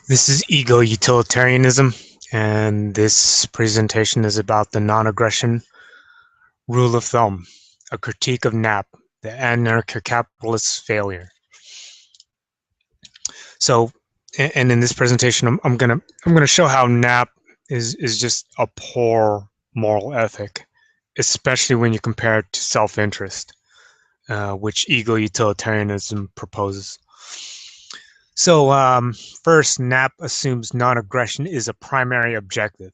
This is ego-utilitarianism, and this presentation is about the non-aggression rule of thumb, a critique of NAP, the anarcho-capitalist failure. So, and in this presentation, I'm gonna show how NAP is just a poor moral ethic, especially when you compare it to self-interest, which ego-utilitarianism proposes. So first, NAP assumes non-aggression is a primary objective.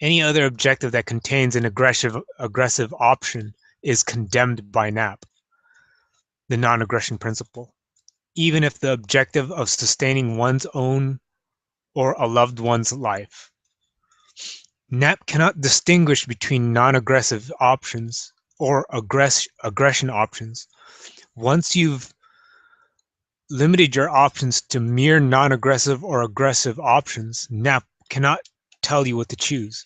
Any other objective that contains an aggressive option is condemned by NAP, the non-aggression principle, even if the objective of sustaining one's own or a loved one's life. NAP cannot distinguish between non-aggressive options or aggression options. Once you've limited your options to mere non-aggressive or aggressive options, NAP cannot tell you what to choose.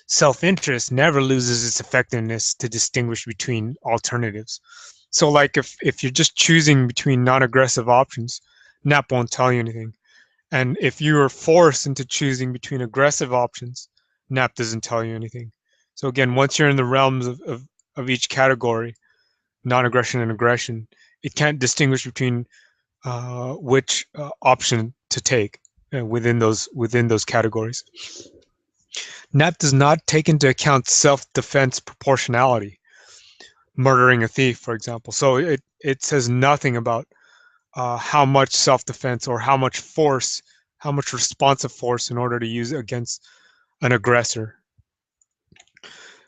Self-interest never loses its effectiveness to distinguish between alternatives. So like if you're just choosing between non-aggressive options, NAP won't tell you anything. And if you are forced into choosing between aggressive options, NAP doesn't tell you anything. So again, once you're in the realms of each category, non-aggression and aggression, it can't distinguish between which option to take within those categories. NAP does not take into account self-defense proportionality, murdering a thief, for example. So it says nothing about how much self-defense or how much force, how much responsive force in order to use against an aggressor.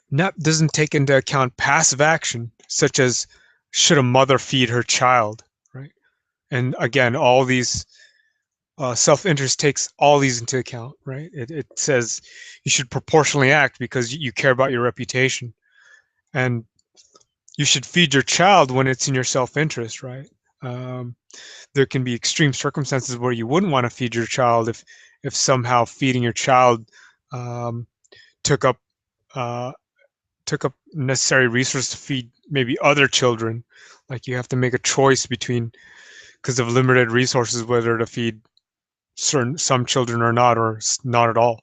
NAP doesn't take into account passive action, such as should a mother feed her child, right? And again, all these self-interest takes all these into account, right? It says you should proportionally act because you care about your reputation, and you should feed your child when it's in your self-interest, right? There can be extreme circumstances where you wouldn't want to feed your child if somehow feeding your child took up necessary resources to feed maybe other children. Like you have to make a choice between, because of limited resources, whether to feed some children or not at all.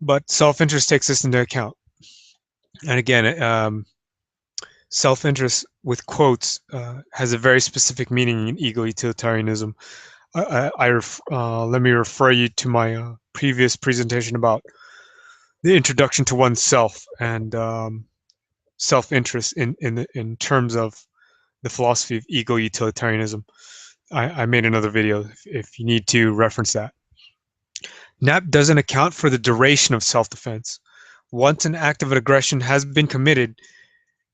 But self-interest takes this into account. And again, self-interest with quotes has a very specific meaning in ego-utilitarianism. Let me refer you to my previous presentation about the introduction to oneself and self-interest in terms of the philosophy of ego-utilitarianism. I made another video if you need to reference that. NAP doesn't account for the duration of self-defense. Once an act of aggression has been committed,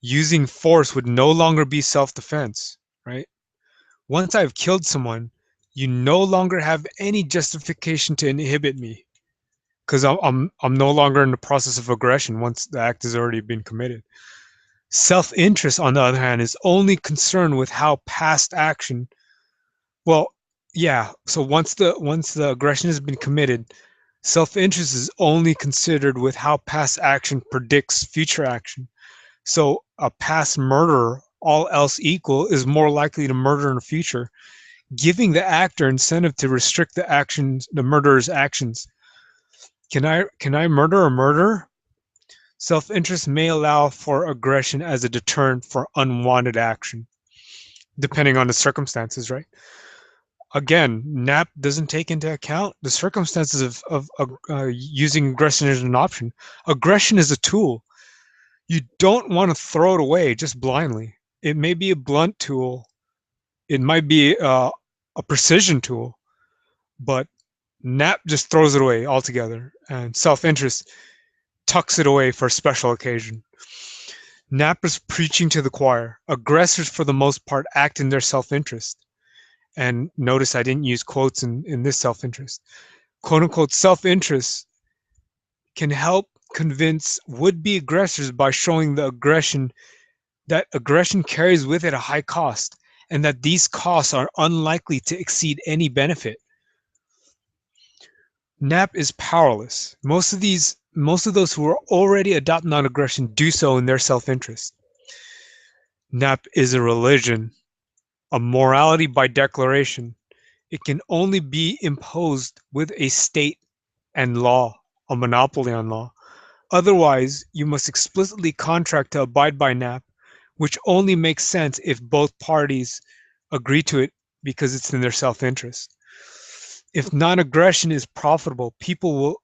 using force would no longer be self-defense, right? Once I've killed someone, you no longer have any justification to inhibit me, because I'm no longer in the process of aggression once the act has already been committed. Self-interest, on the other hand, is only concerned with how past action. Well, yeah. So once the aggression has been committed, self-interest is only considered with how past action predicts future action. So a past murderer, all else equal, is more likely to murder in the future, giving the actor incentive to restrict the murderer's actions. Can I murder a murderer? Self-interest may allow for aggression as a deterrent for unwanted action, depending on the circumstances, right? Again, NAP doesn't take into account the circumstances of using aggression as an option. Aggression is a tool. You don't want to throw it away just blindly. It may be a blunt tool. It might be a precision tool, but NAP just throws it away altogether, and self-interest tucks it away for a special occasion. NAP is preaching to the choir. Aggressors, for the most part, act in their self-interest. And notice I didn't use quotes in this self-interest. Quote unquote self-interest can help convince would-be aggressors by showing that aggression carries with it a high cost, and that these costs are unlikely to exceed any benefit. NAP is powerless. Most of those who are already adopting non-aggression do so in their self-interest. NAP is a religion, a morality by declaration. It can only be imposed with a state and law, a monopoly on law. Otherwise, you must explicitly contract to abide by NAP, which only makes sense if both parties agree to it because it's in their self-interest. If non-aggression is profitable, people will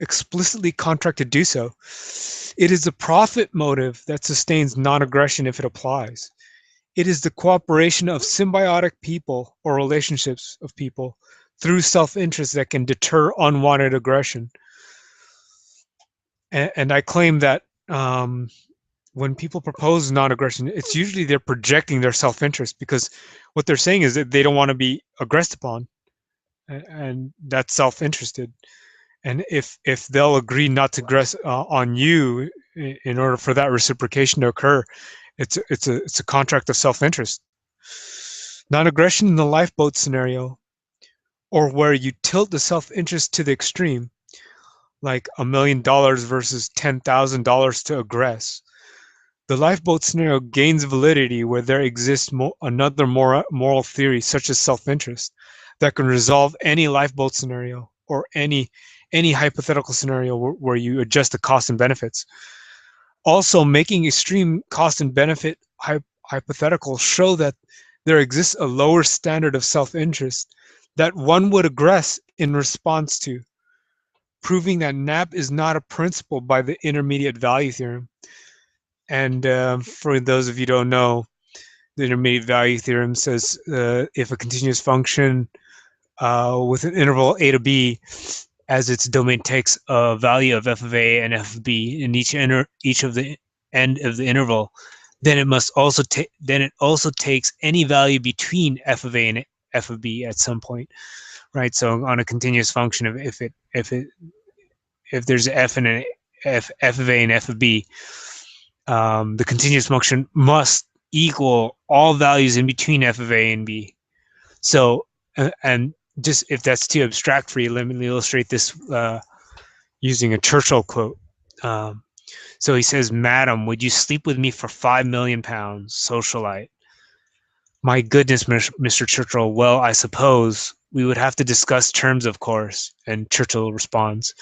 explicitly contract to do so. It is the profit motive that sustains non-aggression if it applies. It is the cooperation of symbiotic people or relationships of people through self-interest that can deter unwanted aggression. And I claim that when people propose non-aggression, it's usually they're projecting their self-interest, because what they're saying is that they don't want to be aggressed upon, and that's self-interested. And if they'll agree not to aggress on you in order for that reciprocation to occur, it's a contract of self-interest. Non-aggression in the lifeboat scenario, or where you tilt the self-interest to the extreme, like $1 million versus $10,000 to aggress. The lifeboat scenario gains validity where there exists another moral theory, such as self-interest, that can resolve any lifeboat scenario or any hypothetical scenario where you adjust the cost and benefits. Also, making extreme cost and benefit hypotheticals show that there exists a lower standard of self-interest that one would aggress in response to, proving that NAP is not a principle by the intermediate value theorem. And for those of you who don't know, the intermediate value theorem says if a continuous function with an interval a to b as its domain takes a value of f of a and f of b in each of the end of the interval, then it also takes any value between f of a and f of b at some point, right? So on a continuous function, if there's f and an f of a and f of b, the continuous function must equal all values in between f of a and b. So, and just if that's too abstract for you, let me illustrate this using a Churchill quote. So he says, "Madam, would you sleep with me for £5 million, socialite?" "My goodness, Mr. Churchill, well, I suppose we would have to discuss terms, of course." And Churchill responds,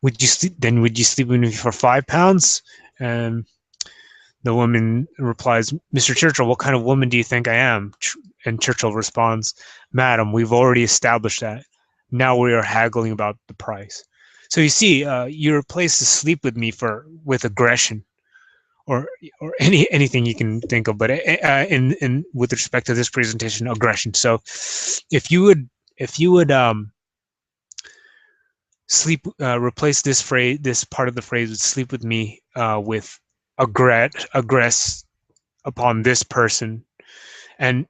would you sleep with me for £5? And the woman replies, "Mr. Churchill, what kind of woman do you think I am?" And Churchill responds, "Madam, we've already established that. Now we are haggling about the price." So you see, you replace the sleep with me with aggression, or anything you can think of, but in with respect to this presentation, aggression. So if you would replace this part of the phrase with "sleep with me" with aggress upon this person, and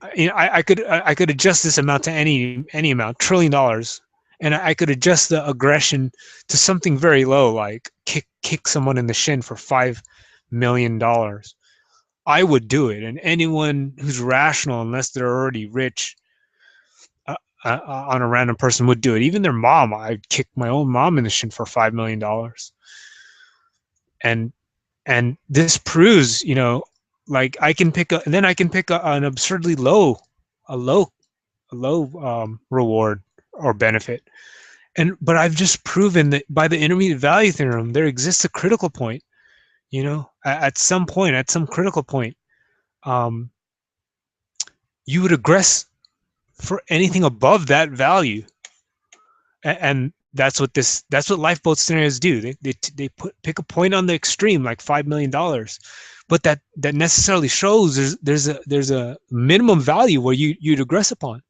I could adjust this amount to any amount, $1 trillion, and I could adjust the aggression to something very low, like kick someone in the shin for $5 million. I would do it, and anyone who's rational, unless they're already rich, on a random person would do it. Even their mom, I'd kick my own mom in the shin for $5 million. And this proves, like I can pick an absurdly low reward or benefit. But I've just proven that by the intermediate value theorem, there exists a critical point, at some critical point, you would aggress for anything above that value. And that's what lifeboat scenarios do. They pick a point on the extreme, like $5 million, but that necessarily shows there's a minimum value where you'd aggress upon.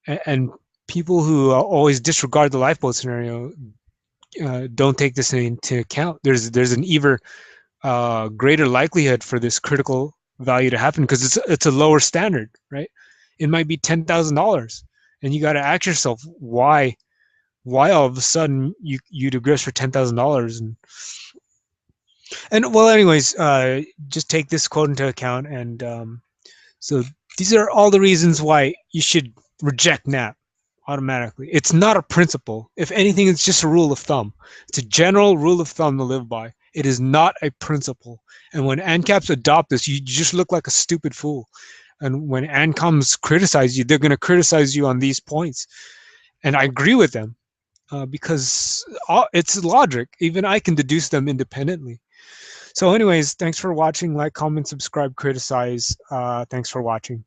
And people who always disregard the lifeboat scenario don't take this into account. There's an even greater likelihood for this critical value to happen because it's a lower standard, right? It might be $10,000, and you got to ask yourself why all of a sudden you'd aggress for $10,000. And well, anyways, just take this quote into account. And so these are all the reasons why you should reject NAP automatically. It's not a principle. If anything, it's just a rule of thumb. It's a general rule of thumb to live by. It is not a principle. And when ANCAPs adopt this, you just look like a stupid fool. And when ANCOMs criticize you, they're going to criticize you on these points. And I agree with them because it's logic. Even I can deduce them independently. So anyways, thanks for watching. Like, comment, subscribe, criticize. Thanks for watching.